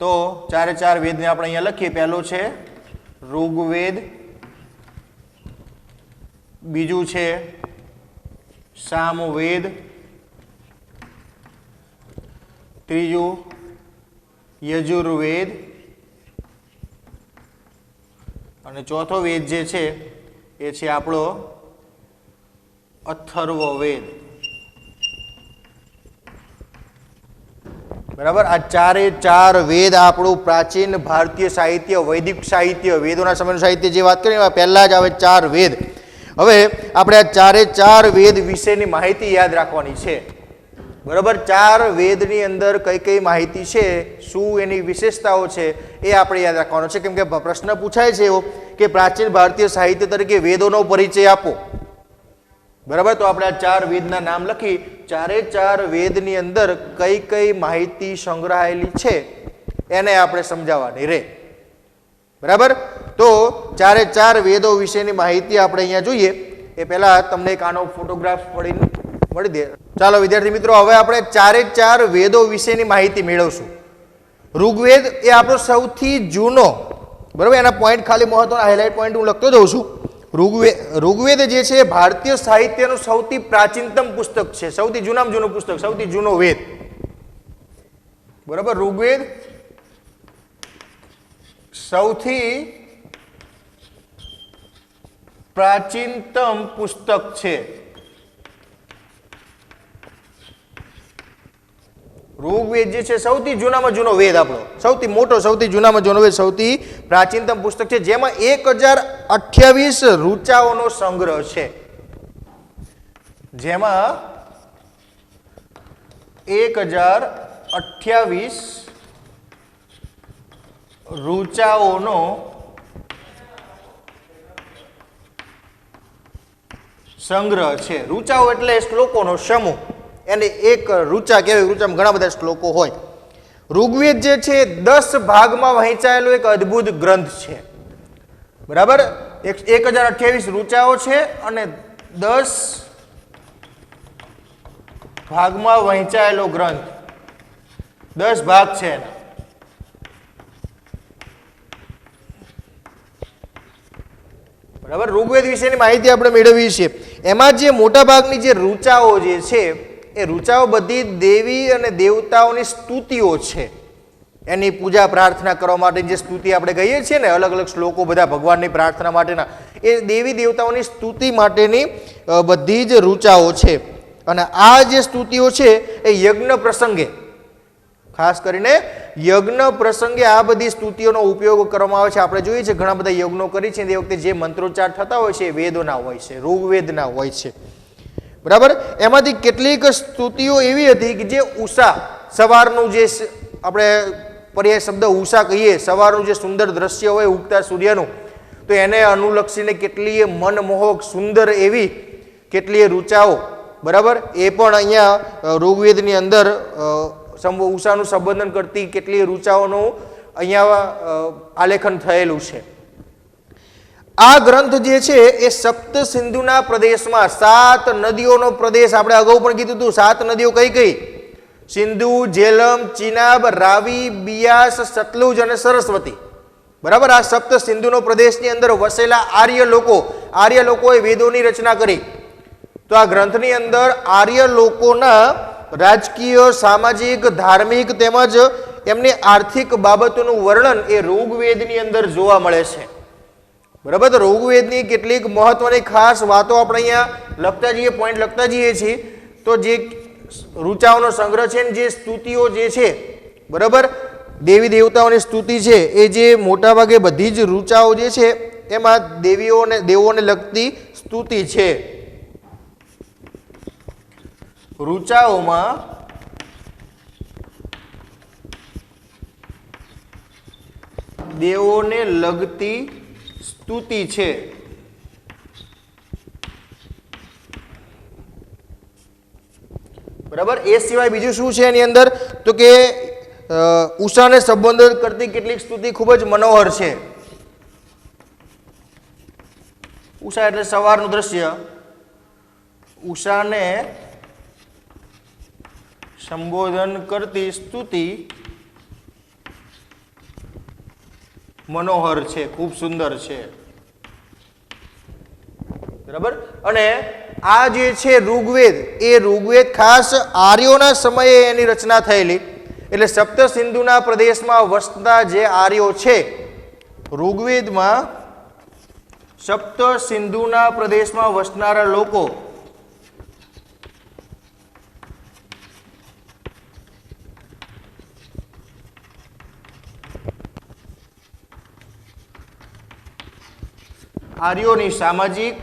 [SPEAKER 1] તો 4 વેદને આપણે અહીંયા લખીએ. પહેલું છે ઋગ્વેદ, બીજું છે સામવેદ, ત્રીજું યજુર્વેદ, અને ચોથો વેદ જે છે એ છે આપણો અથર્વવેદ, બરાબર. આ 4 વેદ આપણું પ્રાચીન ભારતીય સાહિત્ય, વૈદિક સાહિત્ય, વેદોના સમયનું સાહિત્ય જે વાત કરીએ એમાં પહેલા જ આવે 4 વેદ. હવે આપણે આ 4 વેદ વિશેની માહિતી યાદ રાખવાની છે, બરાબર. 4 વેદની અંદર કઈ કઈ માહિતી છે, શું એની વિશેષતાઓ છે, એ આપણે યાદ રાખવાનો છે. કેમ કે પ્રશ્ન પૂછાય છે એવો કે પ્રાચીન ભારતીય સાહિત્ય તરીકે વેદોનો પરિચય આપો, બરાબર. તો આપણે આ 4 વેદના નામ લખી. 4 વેદની અંદર કઈ કઈ માહિતી સંગ્રહાયેલી છે એને આપણે સમજાવવાની રે, બરાબર. તો 4 વેદો વિશેની માહિતી આપણે અહીંયા જોઈએ એ પહેલા તમને એક આનો ફોટોગ્રાફ મળી દે. ચાલો વિદ્યાર્થી મિત્રો, હવે આપણે 4 વેદો વિશેની માહિતી મેળવશું. ઋગ્વેદ એ આપણો સૌથી જૂનો, બરાબર. એના પોઈન્ટ ખાલી મહત્વના હાઇલાઇટ પોઈન્ટ હું લખતો જઉં છું. ઋગ્વેદ જે છે ભારતીય સાહિત્યનું સૌથી પ્રાચીનતમ પુસ્તક છે, સૌથી જૂનામાં જૂનું પુસ્તક, સૌથી જૂનો વેદ, બરાબર. ઋગ્વેદ સૌથી પ્રાચીનતમ પુસ્તક છે. ઋગ્વેદ જે છે સૌથી જૂનામાં જૂનો વેદ આપણો, સૌથી મોટો, સૌથી જૂનામાં જૂનો વેદ, સૌથી પ્રાચીનતમ પુસ્તક છે, જેમાં 1028 ઋચાઓનો સંગ્રહ છે. જેમાં 1028 ઋચાઓનો સંગ્રહ છે. ઋચાઓ એટલે શ્લોકોનો સમૂહ, એને એક ઋચા કહેવાય. ઋચામાં ઘણા બધા શ્લોકો હોય. ઋગ્વેદ જે છે 10 ભાગમાં વહેંચાયેલો એક અદ્ભુત ગ્રંથ છે, બરાબર. 1028 ઋચાઓ છે અને 10 ભાગમાં વહેંચાયેલો ગ્રંથ, 10 ભાગ છે એના, બરાબર. ઋગ્વેદ વિશેની માહિતી આપણે મેળવીએ છીએ. એમાં જે મોટા ભાગની જે ઋચાઓ જે છે એ ઋચાઓ બધી દેવી અને દેવતાઓની સ્તુતિઓ છે. એની પૂજા પ્રાર્થના કરવા માટે જે સ્તુતિ આપણે કહીએ છીએ ને, અલગ અલગ શ્લોકો બધા ભગવાનની પ્રાર્થના માટેના, એ દેવી દેવતાઓની સ્તુતિ માટેની બધી જ ઋચાઓ છે. અને આ જે સ્તુતિઓ છે એ યજ્ઞ પ્રસંગે, ખાસ કરીને યજ્ઞ પ્રસંગે આ બધી સ્તુતિઓનો ઉપયોગ કરવામાં આવે છે. આપણે જોઈએ છે ઘણા બધા યજ્ઞો કરી છે તે વખતે જે મંત્રોચ્ચાર થતા હોય છે એ વેદોના હોય છે, ઋગ્વેદના હોય છે, બરાબર. એમાંથી કેટલીક સ્તુતિઓ એવી હતી કે જે ઉષા, સવારનું જે આપણે પર્યાય શબ્દ ઉષા કહીએ, સવારનું જે સુંદર દ્રશ્ય હોય ઉગતા સૂર્યનું, તો એને અનુલક્ષીને કેટલીય મનમોહક સુંદર એવી કેટલીય ઋચાઓ, બરાબર, એ પણ અહીંયા ઋગ્વેદની અંદર ઉષાનું સંબોધન કરતી કેટલીય ઋચાઓનું અહીંયા આલેખન થયેલું છે. આ ગ્રંથ જે છે એ સપ્ત સિંધુના પ્રદેશમાં, 7 નદીઓનો પ્રદેશ, આપણે અગાઉ પણ કીધું હતું 7 નદીઓ કઈ કઈ? સિંધુ, ઝેલમ, ચિનાબ, રાવી, બિયાસ, સતલુજ અને સરસ્વતી, બરાબર. આ સપ્ત સિંધુનો પ્રદેશની અંદર વસેલા આર્ય લોકોએ વેદોની રચના કરી. તો આ ગ્રંથની અંદર આર્ય લોકોના રાજકીય, સામાજિક, ધાર્મિક તેમજ એમની આર્થિક બાબતોનું વર્ણન એ ઋગ્વેદની અંદર જોવા મળે છે. બરાબર, તો ઋગ્વેદની કેટલીક મહત્વની ખાસ વાતો આપણે અહીંયા લખતા જઈએ, પોઈન્ટ લખતા જઈએ છીએ. તો જે ઋચાઓનો સંગ્રહ છે ને જે સ્તુતિઓ જે છે, બરાબર, દેવી દેવતાઓની સ્તુતિ છે, એ જે મોટા ભાગે બધી જ ઋચાઓ જે છે એમાં દેવોને લગતી સ્તુતિ છે. ઋચાઓમાં દેવોને લગતી સ્તુતિ છે. બરાબર, એ સિવાય બીજું શું છે એની અંદર? તો કે ઉષાને સંબોધન કરતી કેટલીક સ્તુતિ ખૂબ જ મનોહર છે. ઉષા એટલે સવારનું દ્રશ્ય. ઉષાને સંબોધન કરતી સ્તુતિ મનોહર છે, ખૂબ સુંદર છે. બરાબર, અને આ જે છે ઋગ્વેદ, એ ઋગ્વેદ ખાસ આર્યોના સમયે એની રચના થયેલી. એટલે સપ્ત સિંધુના પ્રદેશમાં વસતા જે આર્યો છે, ઋગ્વેદમાં સપ્ત સિંધુના પ્રદેશમાં વસનારા લોકો આર્યોની સામાજિક,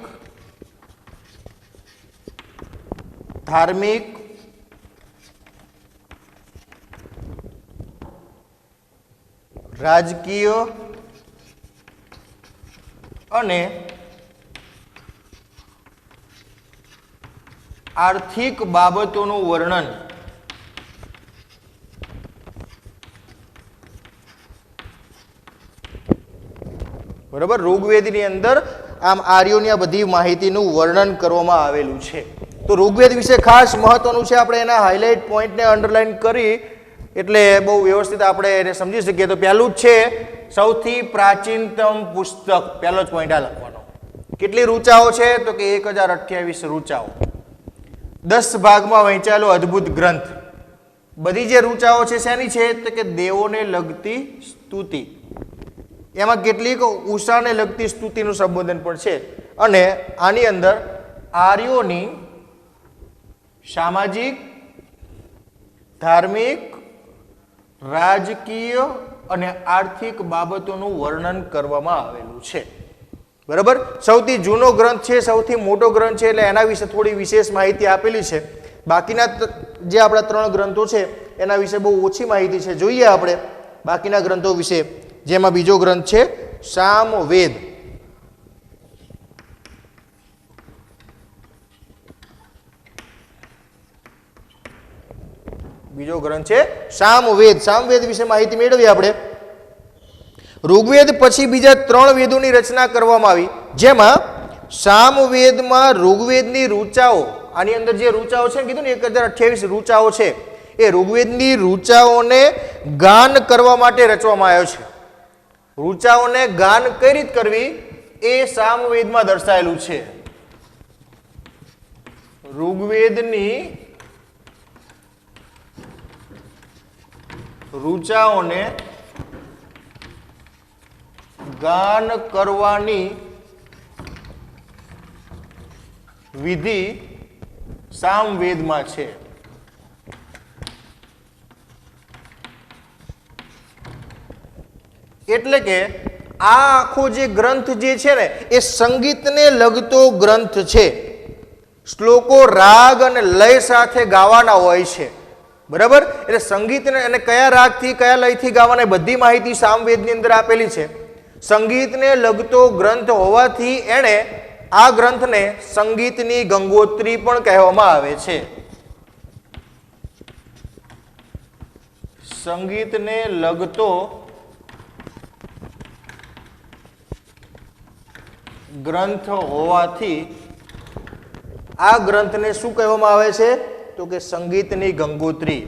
[SPEAKER 1] ધાર્મિક, રાજકીય અને આર્થિક બાબતોનું વર્ણન બરાબર ઋગ્વેદની અંદર આમ આર્યોની આ બધી માહિતીનું વર્ણન કરવામાં આવેલું છે. તો ઋગ્વેદ વિશે ખાસ મહત્વનું છે. આપણે એના હાઇલાઇટ પોઈન્ટને અંડરલાઈન કરી એટલે બહુ વ્યવસ્થિત આપણે એને સમજી શકીએ. તો પહેલું જ છે સૌથી પ્રાચીનતમ પુસ્તક. પહેલો જ પોઈન્ટ આ લખવાનો. કેટલી ઋચાઓ છે? તો કે 1028 ઋચાઓ, 10 ભાગમાં વહેંચાયેલો અદ્ભુત ગ્રંથ. બધી જે ઋચાઓ છે શેની છે? તો કે દેવોને લગતી સ્તુતિ. એમાં કેટલીક ઉષાને લગતી સ્તુતિનું સંબોધન પણ છે. અને આની અંદર આર્યોની સામાજિક, ધાર્મિક, રાજકીય અને આર્થિક બાબતોનું વર્ણન કરવામાં આવેલું છે. બરાબર, સૌથી જૂનો ગ્રંથ છે, સૌથી મોટો ગ્રંથ છે, એટલે એના વિશે થોડી વિશેષ માહિતી આપેલી છે. બાકીના જે આપણા 3 ગ્રંથો છે એના વિશે બહુ ઓછી માહિતી છે. જોઈએ આપણે બાકીના ગ્રંથો વિશે. જેમાં બીજો ગ્રંથ છે સામવેદ. બીજો ગ્રંથ છે સામવેદ. સામવેદ વિશે માહિતી મેળવી આપણે. ઋગ્વેદ પછી બીજા 3 વેદોની રચના કરવામાં આવી, જેમાં સામવેદમાં ઋગ્વેદની ઋચાઓ, આની અંદર જે ઋચાઓ છે કીધું ને 1028 ઋચાઓ છે, એ ઋગ્વેદની ઋચાઓને ગાન કરવા માટે રચવામાં આવ્યો છે. ઋચાઓને ગાન કઈ રીત કરવી એ સામવેદમાં દર્શાવેલું છે. ઋગ્વેદની ઋચાઓને ગાન કરવાની વિધિ સામવેદમાં છે. એટલે કે આ આખો જે ગ્રંથ જે છે ને એ સંગીતને લગતો ગ્રંથ છે. શ્લોકો રાગ અને લય સાથે ગાવાના હોય છે. બરાબર, એટલે સંગીતને અને કયા રાગથી કયા લયથી ગાવાના બધી માહિતી સામવેદની અંદર આપેલી છે. સંગીતને લગતો ગ્રંથ હોવાથી એણે આ ગ્રંથને સંગીતની ગંગોત્રી પણ કહેવામાં આવે છે. સંગીતને લગતો ગ્રંથ હોવાથી આ ગ્રંથને શું કહેવામાં આવે છે? તો કે સંગીતની ગંગોત્રી.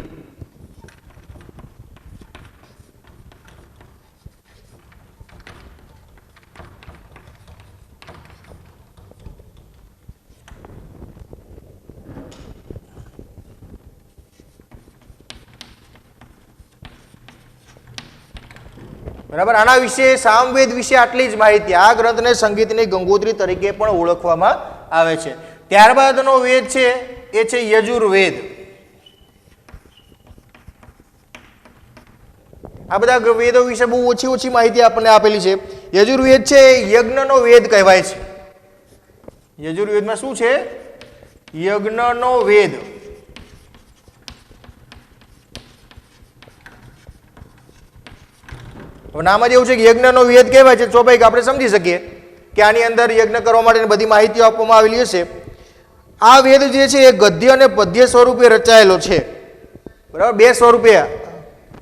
[SPEAKER 1] બરાબર. આના વિશે સામવેદ વિશે આટલી જ માહિતી. આ ગ્રંથને સંગીતની ગંગોત્રી તરીકે પણ ઓળખવામાં આવે છે. ત્યારબાદનો વેદ છે એ છે યજુર્વેદ. આ બધા વેદો વિશે બહુ ઓછી માહિતી આપણને આપેલી છે. યજુર્વેદ છે યજ્ઞનો વેદ કહેવાય છે. યજુર્વેદમાં શું છે? યજ્ઞનો વેદ. નામ જ એવું છે કે યજ્ઞનો વેદ કહેવાય છે. સ્વાભાવિક આપણે સમજી શકીએ કે આની અંદર યજ્ઞ કરવા માટેની બધી માહિતીઓ આપવામાં આવેલી હશે. આ વેદ જે છે એ ગદ્ય અને પદ્ય સ્વરૂપે રચાયેલો છે. બરાબર. બે સ્વરૂપે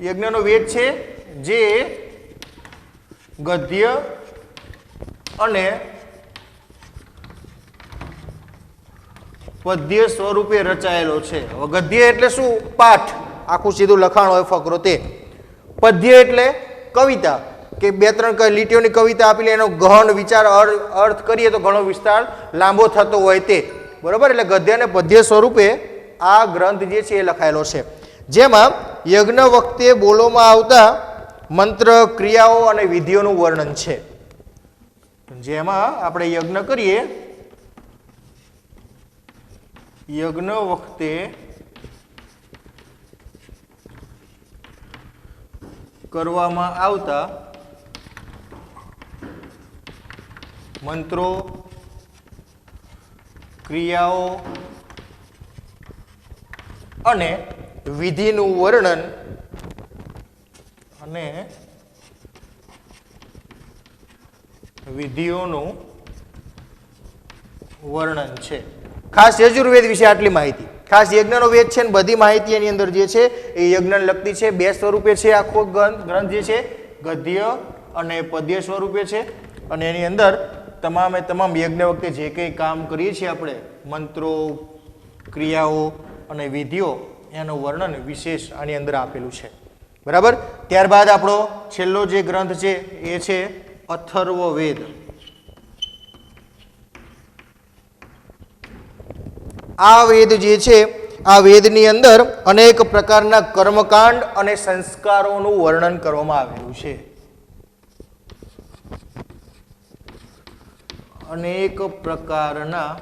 [SPEAKER 1] યજ્ઞનો વેદ છે જે ગદ્ય અને પદ્ય સ્વરૂપે રચાયેલો છે. હવે ગદ્ય એટલે શું? પાઠ, આખું સીધું લખાણ હોય ફકરો તે. પદ્ય એટલે કવિતા, કે બે ત્રણ લીટીઓની કવિતા આપી એનો ગહન વિચાર અર્થ કરીએ તો ઘણો વિસ્તાર લાંબો થતો હોય તે. બરોબર. એટલે ગદ્ય અને પદ્ય સ્વરૂપે આ ગ્રંથ જે છે એ લખાયેલો છે, જેમાં યજ્ઞ વખતે બોલવામાં આવતા મંત્ર, ક્રિયાઓ અને વિધિઓનું વર્ણન છે. જેમાં આપણે યજ્ઞ કરીએ, યજ્ઞ વખતે કરવામાં આવતા મંત્રો, ક્રિયાઓ અને વિધિનું વર્ણન અને વિધિઓનું વર્ણન છે. ખાસ યજુર્વેદ વિશે આટલી માહિતી. ખાસ યજ્ઞનો વેદ છે ને બધી માહિતી એની અંદર જે છે એ યજ્ઞને લગતી છે. બે સ્વરૂપે છે આખો ગ્રંથ જે છે, ગદ્ય અને પદ્ય સ્વરૂપે છે. અને એની અંદર તમામે તમામ યજ્ઞ વખતે જે કંઈ કામ કરીએ છીએ આપણે, મંત્રો, ક્રિયાઓ અને વિધિઓ, એનું વર્ણન વિશેષ આની અંદર આપેલું છે. બરાબર. ત્યારબાદ આપણો છેલ્લો જે ગ્રંથ છે એ છે અથર્વવેદ. આ વેદ જે છે, આ વેદની અંદર અનેક પ્રકારના કર્મકાંડ અને સંસ્કારોનું વર્ણન કરવામાં આવેલું છે. અનેક પ્રકારના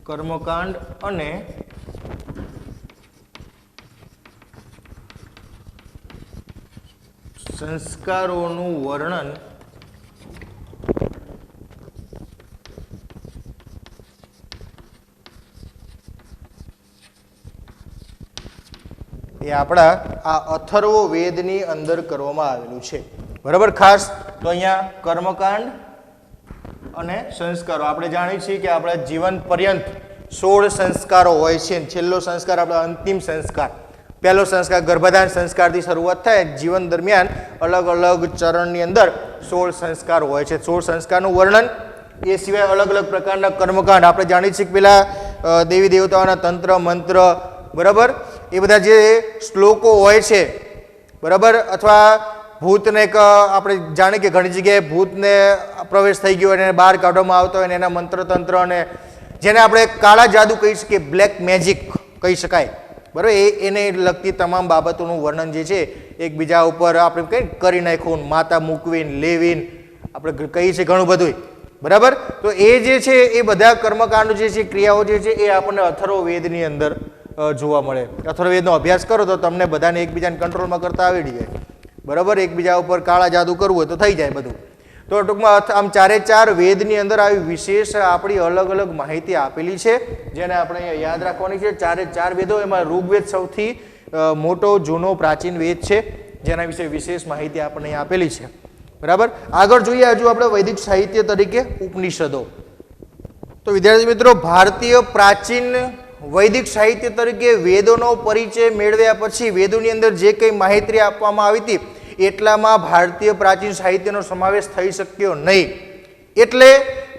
[SPEAKER 1] કર્મકાંડ અને સંસ્કારોનું વર્ણન એ આપણા આ અથર્વ વેદની અંદર કરવામાં આવેલું છે. બરાબર. ખાસ તો અહીંયા કર્મકાંડ અને સંસ્કારો આપણે જાણીએ છીએ કે આપણા જીવન પર્યંત 16 સંસ્કારો હોય છે. છેલ્લો સંસ્કાર આપણા અંતિમ સંસ્કાર. પહેલો સંસ્કાર ગર્ભધાન સંસ્કારથી શરૂઆત થાય. જીવન દરમિયાન અલગ અલગ ચરણની અંદર 16 સંસ્કાર હોય છે. 16 સંસ્કારનું વર્ણન, એ સિવાય અલગ અલગ પ્રકારના કર્મકાંડ આપણે જાણીએ છીએ કે પેલા દેવી દેવતાઓના તંત્ર, મંત્ર, બરાબર, એ બધા જે શ્લોકો હોય છે, બરાબર, અથવા ભૂતને આપણે જાણીએ કે ઘણી જગ્યાએ ભૂતને પ્રવેશ થઈ ગયો અને એને બહાર કાઢવામાં આવતો હોય અને એના મંત્ર તંત્ર, અને જેને આપણે કાળા જાદુ કહી શકીએ, બ્લેક મેજિક કહી શકાય, બરાબર, એને લગતી તમામ બાબતોનું વર્ણન જે છે એકબીજા ઉપર આપણે કઈ કરી નાખ્યું, માતા મૂકવીને લેવીને આપણે કહીએ છીએ ઘણું બધું, બરાબર. તો એ જે છે એ બધા કર્મકાંડ જે છે, ક્રિયાઓ જે છે, એ આપણને અથર્વવેદની અંદર જોવા મળે. અથર્વવેદનો અભ્યાસ કરો તો તમને બધાને એકબીજાને કંટ્રોલમાં કરતા આવડી જાય, બરાબર. એકબીજા ઉપર કાળા જાદુ કરવું હોય તો થઈ જાય બધું. તો ટૂંકમાં આમ ચારે ચાર વેદની અંદર આવી વિશેષ આપણી અલગ અલગ માહિતી આપેલી છે, જેને આપણે અહીંયા યાદ રાખવાની છે. ચારે ચાર વેદો, એમાં ઋગ્વેદ સૌથી મોટો, જૂનો, પ્રાચીન વેદ છે, જેના વિશે વિશેષ માહિતી આપણને અહીંયા આપેલી છે, બરાબર. આગળ જોઈએ હજુ આપણે વૈદિક સાહિત્ય તરીકે ઉપનિષદો. તો વિદ્યાર્થી મિત્રો, ભારતીય પ્રાચીન વૈદિક સાહિત્ય તરીકે વેદોનો પરિચય મેળવ્યા પછી વેદોની અંદર જે કંઈ માહિતી આપવામાં આવી હતી એટલામાં ભારતીય પ્રાચીન સાહિત્યનો સમાવેશ થઈ શક્યો નહીં. એટલે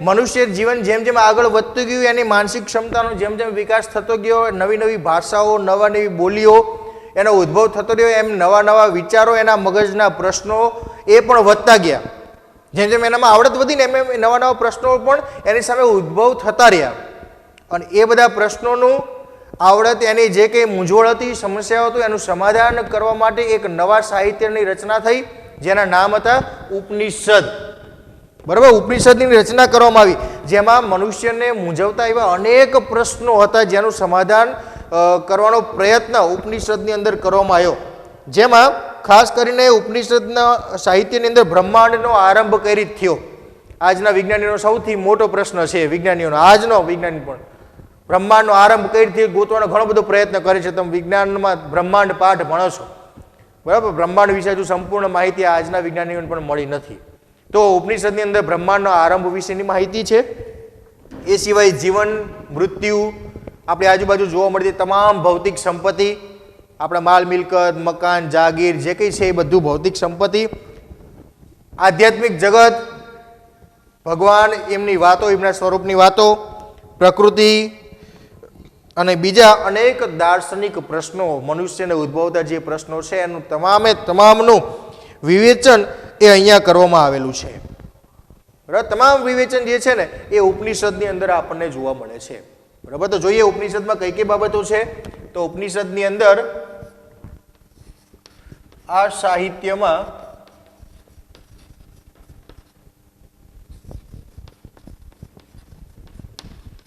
[SPEAKER 1] મનુષ્ય જીવન જેમ જેમ આગળ વધતું ગયું, એની માનસિક ક્ષમતાનો જેમ જેમ વિકાસ થતો ગયો, નવી નવી ભાષાઓ, નવા નવી બોલીઓ એનો ઉદ્ભવ થતો રહ્યો, એમ નવા નવા વિચારો, એના મગજના પ્રશ્નો એ પણ વધતા ગયા. જેમ જેમ એનામાં આવડત વધીને એમ એમ નવા નવા પ્રશ્નો પણ એની સામે ઉદ્ભવ થતા રહ્યા. અને એ બધા પ્રશ્નોનું આવડત એની જે કંઈ મૂંઝવણ હતી, સમસ્યાઓ હતી, એનું સમાધાન કરવા માટે એક નવા સાહિત્યની રચના થઈ, જેના નામ હતા ઉપનિષદ. બરાબર, ઉપનિષદની રચના કરવામાં આવી, જેમાં મનુષ્યને મૂંઝવતા એવા અનેક પ્રશ્નો હતા, જેનું સમાધાન કરવાનો પ્રયત્ન ઉપનિષદની અંદર કરવામાં આવ્યો. જેમાં ખાસ કરીને ઉપનિષદના સાહિત્યની અંદર બ્રહ્માંડનો આરંભ કઈ રીતે થયો, આજના વિજ્ઞાનીનો સૌથી મોટો પ્રશ્ન છે. વિજ્ઞાનીઓનો, આજનો વિજ્ઞાની પણ બ્રહ્માંડનો આરંભ કઈ રીતે ગોતવાનો ઘણો બધો પ્રયત્ન કરે છે. તમે વિજ્ઞાનમાં બ્રહ્માંડ પાઠ ભણો છો, બરાબર, બ્રહ્માંડ વિશે હજુ સંપૂર્ણ માહિતી આજના વિજ્ઞાનીઓને પણ મળી નથી. તો ઉપનિષદની અંદર બ્રહ્માંડનો આરંભ વિશેની માહિતી છે. એ સિવાય જીવન, મૃત્યુ, આપણી આજુબાજુ જોવા મળતી તમામ ભૌતિક સંપત્તિ, આપણા માલ મિલકત, મકાન, જાગીર જે કંઈ છે એ બધું ભૌતિક સંપત્તિ, આધ્યાત્મિક જગત, ભગવાન, એમની વાતો, એમના સ્વરૂપની વાતો, પ્રકૃતિ અને બીજા અનેક દાર્શનિક પ્રશ્નો, મનુષ્યને ઉદ્ભવતા જે પ્રશ્નો છે એનું તમામનું વિવેચન એ અહીંયા કરવામાં આવેલું છે. બરાબર, તમામ વિવેચન જે છે ને એ ઉપનિષદની અંદર આપણને જોવા મળે છે. બરાબર, તો જોઈએ ઉપનિષદમાં કઈ કઈ બાબતો છે. તો ઉપનિષદની અંદર આ સાહિત્યમાં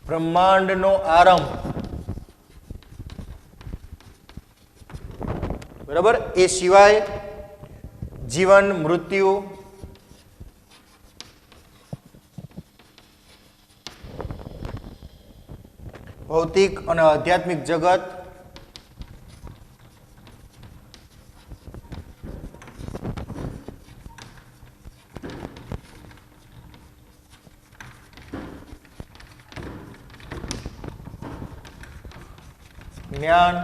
[SPEAKER 1] બ્રહ્માંડનો આરંભ, બરાબર, એ સિવાય જીવન, મૃત્યુ, ભૌતિક અને આધ્યાત્મિક જગત, જ્ઞાન,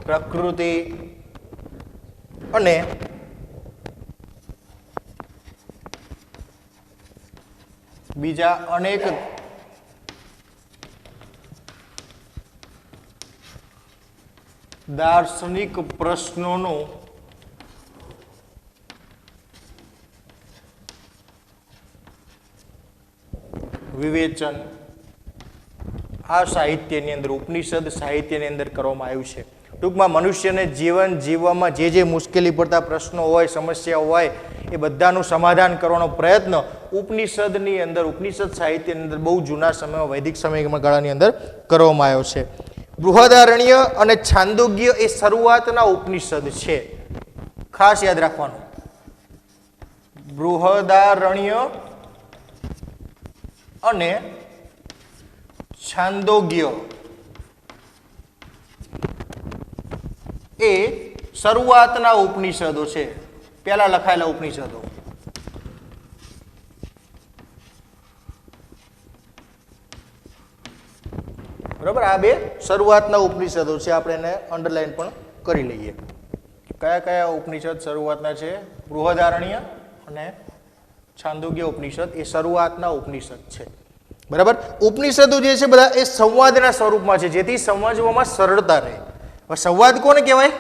[SPEAKER 1] પ્રકૃતિ અને બીજા અનેક દાર્શનિક પ્રશ્નોનું વિવેચન આ સાહિત્યની અંદર, ઉપનિષદ સાહિત્યની અંદર કરવામાં આવ્યું છે. ટૂંકમાં મનુષ્યને જીવન જીવવામાં જે મુશ્કેલી પડતા પ્રશ્નો હોય, સમસ્યાઓ હોય, એ બધાનું સમાધાન કરવાનો પ્રયત્ન ઉપનિષદની અંદર, ઉપનિષદ સાહિત્યની અંદર બહુ જૂના સમયમાં, વૈદિક સમયગાળાની અંદર કરવામાં આવ્યો છે. બૃહદારણ્ય અને છાંદોગ્ય એ શરૂઆતના ઉપનિષદ છે, ખાસ યાદ રાખવાનું. બૃહદારણ્ય અને છાંદોગ્ય એ શરૂઆતના ઉપનિષદો છે, પહેલા લખાયેલા ઉપનિષદો. બરાબર, આ બે શરૂઆતના ઉપનિષદો છે. આપણે એને અંડરલાઈન પણ કરી લઈએ. કયા કયા ઉપનિષદ શરૂઆતના છે? બૃહદારણ્ય અને છાંદોગ્ય ઉપનિષદ એ શરૂઆતના ઉપનિષદ છે. બરાબર, ઉપનિષદો જે છે બધા એ સંવાદના સ્વરૂપમાં છે, જેથી સમજવામાં સરળતા રહે. હવે સંવાદ કોને કહેવાય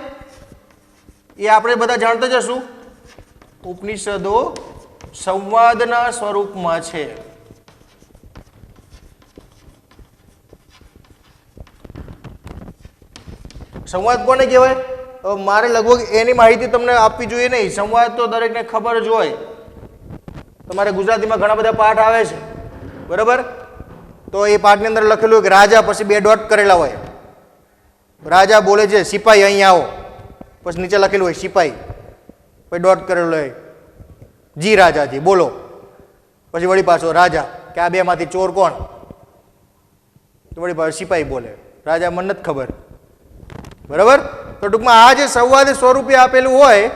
[SPEAKER 1] એ આપણે બધા જાણતા જશું. ઉપનિષદો સંવાદના સ્વરૂપમાં છે. સંવાદ કોને કહેવાય? મારે લગભગ એની માહિતી તમને આપવી જોઈએ નહીં. સંવાદ તો દરેકને ખબર જ હોય. તમારે ગુજરાતીમાં ઘણા બધા પાઠ આવે છે, બરાબર, તો એ પાઠની અંદર લખેલું હોય કે રાજા, પછી 2 ડોટ કરેલા હોય. રાજા બોલે છે સિપાઈ અહીં આવો, પછી નીચે લખેલું હોય સિપાઈ, પછી ડોટ કરેલું હોય જી રાજાજી બોલો, પછી વળી પાછો રાજા કે આ બેમાંથી ચોર કોણ, તો વળી પાછો સિપાઈ બોલે રાજા મને નથી ખબર. બરાબર, તો ટૂંકમાં આ જે સંવાદ સ્વરૂપે આપેલું હોય,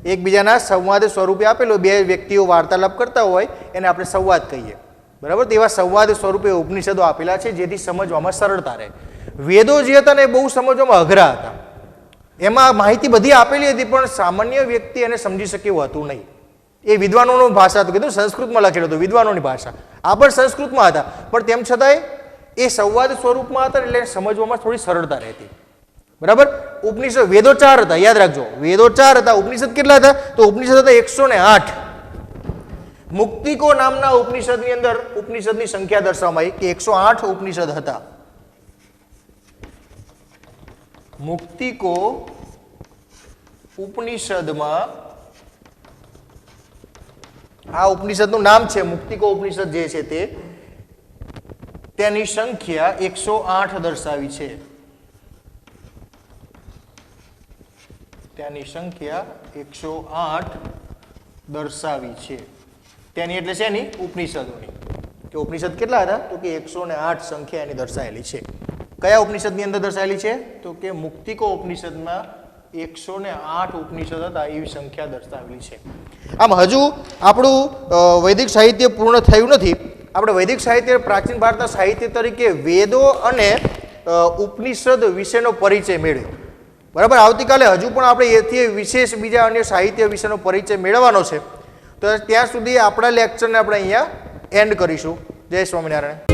[SPEAKER 1] એકબીજાના સંવાદ સ્વરૂપે આપેલું, બે વ્યક્તિઓ વાર્તાલાપ કરતા હોય એને આપણે સંવાદ કહીએ. બરાબર, તેવા સંવાદ સ્વરૂપે ઉપનિષદો આપેલા છે, જેથી સમજવામાં સરળતા રહે. વેદો જે હતા ને એ બહુ સમજવામાં અઘરા હતા. એમાં માહિતી બધી આપેલી હતી, પણ સામાન્ય વ્યક્તિ એને સમજી શકે એવું હતું નહીં. એ વિદ્વાનોની ભાષા હતું, કીધું સંસ્કૃતમાં લખેલું હતું, વિદ્વાનોની ભાષા. આ પણ સંસ્કૃતમાં હતા, પણ તેમ છતાંય એ સંવાદ સ્વરૂપમાં હતા, એટલે સમજવામાં થોડી સરળતા રહેતી. બરાબર, ઉપનિષદ વેદો 4 હતા, યાદ રાખજો, વેદો 4 હતા. ઉપનિષદ કેટલા હતા? તો ઉપનિષદ હતા 108. મુક્તિકો નામના ઉપનિષદની અંદર ઉપનિષદની સંખ્યા દર્શાવવામાં આવી કે 108 ઉપનિષદ હતા. મુક્તિકો ઉપનિષદમાં આ ઉપનિષદનું નામ છે મુક્તિકો ઉપનિષદ જે છે તેની સંખ્યા 108 દર્શાવી છે. તેની સંખ્યા 108 દર્શાવી છે. તેની એટલે છે એની ઉપનિષદોની કે ઉપનિષદ કેટલા હતા તો કે 108 સંખ્યા એની દર્શાવેલી છે. કયા ઉપનિષદની અંદર દર્શાવેલી છે તો કે મુક્તિકો ઉપનિષદમાં 108 ઉપનિષદ હતા એવી સંખ્યા દર્શાવેલી છે. આમ હજુ આપણું વૈદિક સાહિત્ય પૂર્ણ થયું નથી. આપણે વૈદિક સાહિત્ય પ્રાચીન ભારતના સાહિત્ય તરીકે વેદો અને ઉપનિષદ વિશેનો પરિચય મેળવ્યો. બરાબર, આવતીકાલે હજુ પણ આપણે એથી વિશેષ બીજા અન્ય સાહિત્ય વિશેનો પરિચય મેળવવાનો છે. તો ત્યાં સુધી આપણા લેક્ચરને આપણે અહીંયા એન્ડ કરીશું. જય સ્વામિનારાયણ.